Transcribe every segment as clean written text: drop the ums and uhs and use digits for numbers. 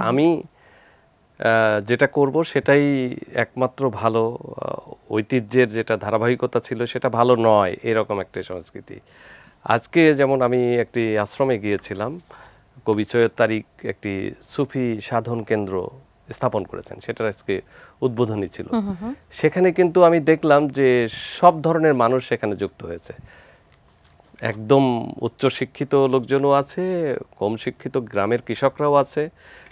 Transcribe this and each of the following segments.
আমি যেটা করব সেটাই একমাত্র ভালো, ঐতিহ্যের যেটা ধারাবাহিকতা ছিল সেটা ভালো নয়, এরকম একটা সংস্কৃতি। আজকে যেমন আমি একটি আশ্রমে গিয়েছিলাম, কবি সৈয়দ তারিক একটি সুফি সাধন কেন্দ্র স্থাপন করেছেন, সেটার আজকে উদ্বোধনী ছিল। সেখানে কিন্তু আমি দেখলাম যে সব ধরনের মানুষ সেখানে যুক্ত হয়েছে। একদম উচ্চশিক্ষিত লোকজনও আছে, কম শিক্ষিত গ্রামের কৃষকরাও আছে।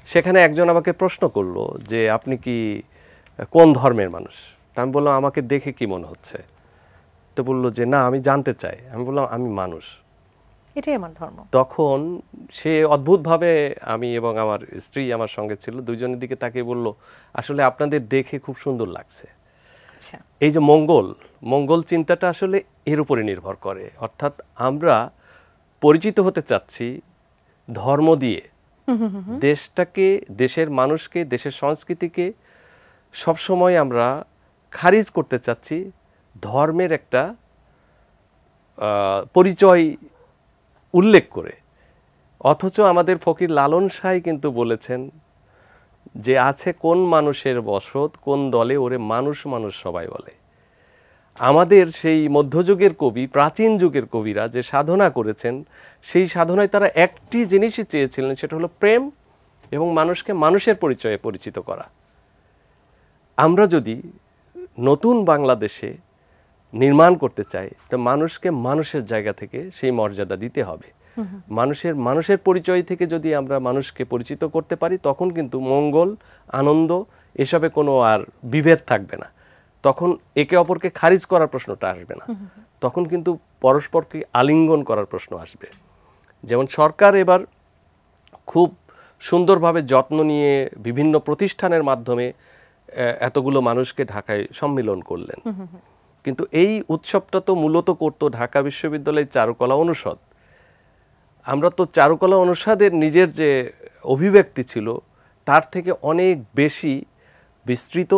সেখানে একজন আমাকে প্রশ্ন করলো যে আপনি কি কোন ধর্মের মানুষ? তা আমি বললাম আমাকে দেখে কি মনে হচ্ছে? তো বললো যে না, আমি জানতে চাই। আমি বললাম আমি মানুষ, এটাই আমার ধর্ম। তখন সে অদ্ভুতভাবে, আমি এবং আমার স্ত্রী আমার সঙ্গে ছিল, দুইজনের দিকে তাকিয়ে বলল আসলে আপনাদের দেখে খুব সুন্দর লাগছে। এই যে মঙ্গল চিন্তাটা আসলে এর উপরে নির্ভর করে, অর্থাৎ আমরা পরিচিত হতে চাচ্ছি ধর্ম দিয়ে, দেশটাকে, দেশের মানুষকে, দেশের সংস্কৃতিকে সবসময় আমরা খারিজ করতে চাচ্ছি ধর্মের একটা পরিচয় উল্লেখ করে। অথচ আমাদের ফকির লালন শাহ কিন্তু বলেছেন যে আছে কোন মানুষের বসত, কোন দলে ওরে মানুষ মানুষ সবাই বলে। আমাদের সেই মধ্যযুগের কবি, প্রাচীন যুগের কবিরা যে সাধনা করেছেন, সেই সাধনায় তারা একটি জিনিসই চেয়েছিলেন, সেটা হলো প্রেম এবং মানুষকে মানুষের পরিচয়ে পরিচিত করা। আমরা যদি নতুন বাংলাদেশে নির্মাণ করতে চাই, তো মানুষকে মানুষের জায়গা থেকে সেই মর্যাদা দিতে হবে। মানুষের পরিচয় থেকে যদি আমরা মানুষকে পরিচিত করতে পারি, তখন কিন্তু মঙ্গল, আনন্দ এসবে কোনো আর বিভেদ থাকবে না। তখন একে অপরকে খারিজ করার প্রশ্নটা আসবে না, তখন কিন্তু পরস্পরকে আলিঙ্গন করার প্রশ্ন আসবে। যেমন সরকার এবার খুব সুন্দরভাবে যত্ন নিয়ে বিভিন্ন প্রতিষ্ঠানের মাধ্যমে এতগুলো মানুষকে ঢাকায় সম্মিলন করলেন, কিন্তু এই উৎসবটা তো মূলত করতো ঢাকা বিশ্ববিদ্যালয়ের চারুকলা অনুষদ। আমরা তো চারুকলা অনুষদের নিজের যে অভিব্যক্তি ছিল তার থেকে অনেক বেশি বিস্তৃত,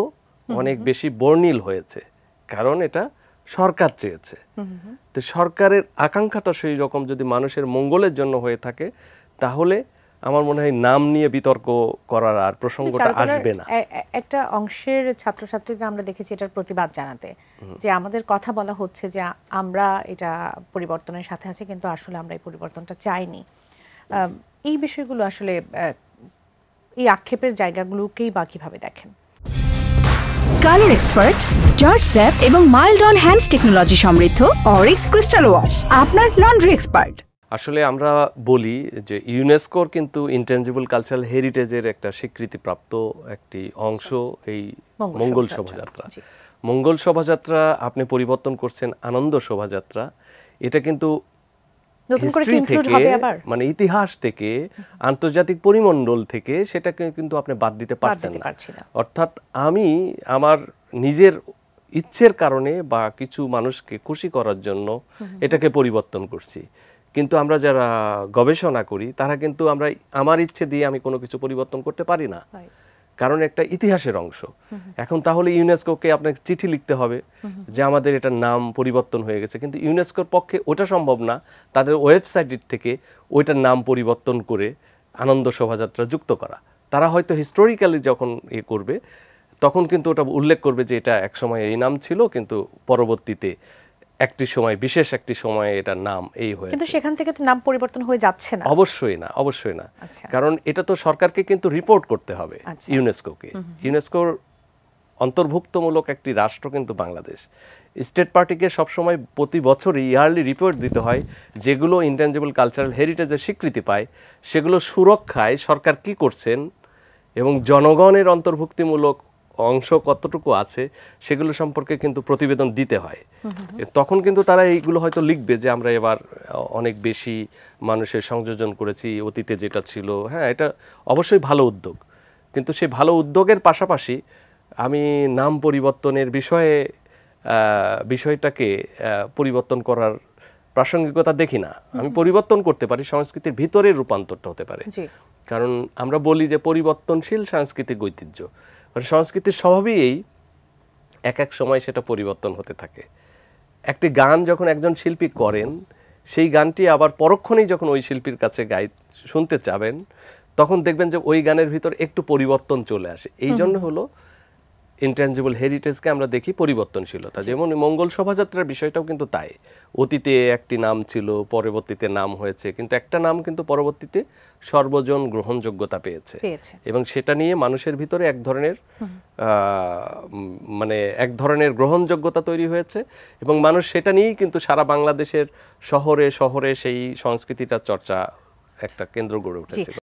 অনেক বেশি বর্ণিল হয়েছে, কারণ এটা সরকার চেয়েছে। তো সরকারের আকাঙ্ক্ষাটা সেই রকম যদি মানুষের মঙ্গলের জন্য হয়ে থাকে, তাহলে আমার মনে হয় নাম নিয়ে বিতর্ক করার আর প্রসঙ্গটা আসবে না। একটা অংশের ছাত্রছাত্রীরা আমরা দেখেছি এটার প্রতিবাদ জানাতে, যে আমাদের কথা বলা হচ্ছে যে আমরা এটা পরিবর্তনের সাথে আছি, কিন্তু আসলে আমরা এই পরিবর্তনটা চাইনি। এই বিষয়গুলো আসলে, এই আক্ষেপের জায়গাগুলোকেই বা কিভাবে দেখেন? কালার এক্সপার্ট, জর্জ স্যাপ এবং মাইল্ড অন হ্যান্ডস টেকনোলজি সমৃদ্ধ অরিক্স ক্রিস্টাল ওয়াশ আপনার লন্ড্রি এক্সপার্ট। আসলে আমরা বলি যে ইউনেস্কোর কিন্তু ইনটেনজিবল কালচারাল হেরিটেজের একটা স্বীকৃতিপ্রাপ্ত একটি অংশ এই মঙ্গল শোভাযাত্রা। মঙ্গল শোভাযাত্রা আপনি পরিবর্তন করছেন আনন্দ শোভাযাত্রা, এটা কিন্তু হিস্ট্রি থেকে, মানে ইতিহাস থেকে, আন্তর্জাতিক পরিমণ্ডল থেকে সেটাকে কিন্তু আপনি বাদ দিতে পারছেন না। অর্থাৎ আমি আমার নিজের ইচ্ছের কারণে বা কিছু মানুষকে খুশি করার জন্য এটাকে পরিবর্তন করছি, কিন্তু আমরা যারা গবেষণা করি তারা কিন্তু আমরা আমার ইচ্ছে দিয়ে আমি কোনো কিছু পরিবর্তন করতে পারি না, কারণ একটা ইতিহাসের অংশ। এখন তাহলে ইউনেস্কোকে আপনাকে চিঠি লিখতে হবে যে আমাদের এটার নাম পরিবর্তন হয়ে গেছে, কিন্তু ইউনেস্কোর পক্ষে ওটা সম্ভব না তাদের ওয়েবসাইট থেকে ওইটার নাম পরিবর্তন করে আনন্দ শোভাযাত্রা যুক্ত করা। তারা হয়তো হিস্টোরিক্যালি যখন করবে তখন কিন্তু ওটা উল্লেখ করবে যে এটা এক সময় এই নাম ছিল, কিন্তু পরবর্তীতে একটি সময়, বিশেষ একটি সময়ে এটার নাম এই হয়েছে। কিন্তু সেখান থেকে তো নাম পরিবর্তন হয়ে যাচ্ছে না। অবশ্যই না, অবশ্যই না, কারণ এটা তো সরকারকে কিন্তু রিপোর্ট করতে হবে ইউনেস্কোকে। ইউনেস্কোর অন্তর্ভুক্তমূলক একটি রাষ্ট্র কিন্তু বাংলাদেশ। স্টেট পার্টিকে সবসময় প্রতি বছরই ইয়ারলি রিপোর্ট দিতে হয়, যেগুলো ইনটেনজিবল কালচারাল হেরিটেজের স্বীকৃতি পায় সেগুলো সুরক্ষায় সরকার কি করছেন এবং জনগণের অন্তর্ভুক্তিমূলক অংশ কতটুকু আছে সেগুলো সম্পর্কে কিন্তু প্রতিবেদন দিতে হয়। তখন কিন্তু তারা এইগুলো হয়তো লিখবে যে আমরা এবার অনেক বেশি মানুষের সংযোজন করেছি অতীতে যেটা ছিল। হ্যাঁ, এটা অবশ্যই ভালো উদ্যোগ, কিন্তু সেই ভালো উদ্যোগের পাশাপাশি আমি নাম পরিবর্তনের বিষয়টাকে পরিবর্তন করার প্রাসঙ্গিকতা দেখি না। আমি পরিবর্তন করতে পারি, সংস্কৃতির ভিতরের রূপান্তরটা হতে পারে, কারণ আমরা বলি যে পরিবর্তনশীল সাংস্কৃতিক ঐতিহ্য, মানে সংস্কৃতির স্বভাবই এই, এক এক সময় সেটা পরিবর্তন হতে থাকে। একটি গান যখন একজন শিল্পী করেন, সেই গানটি আবার পরক্ষণেই যখন ওই শিল্পীর কাছে শুনতে চাবেন, তখন দেখবেন যে ওই গানের ভিতর একটু পরিবর্তন চলে আসে। এই জন্য হলো ইনট্যাঞ্জিবল হেরিটেজকে আমরা দেখি পরিবর্তনশীলতা। যেমন মঙ্গল শোভাযাত্রার বিষয়টাও কিন্তু তাই, অতীতে একটি নাম ছিল, পরবর্তীতে নাম হয়েছে, কিন্তু একটা নাম কিন্তু পরবর্তীতে সর্বজন গ্রহণযোগ্যতা পেয়েছে এবং সেটা নিয়ে মানুষের ভিতরে এক ধরনের মানে এক ধরনের গ্রহণযোগ্যতা তৈরি হয়েছে এবং মানুষ সেটা নিয়েই কিন্তু সারা বাংলাদেশের শহরে শহরে সেই সংস্কৃতিটার চর্চা একটা কেন্দ্র গড়ে উঠেছে।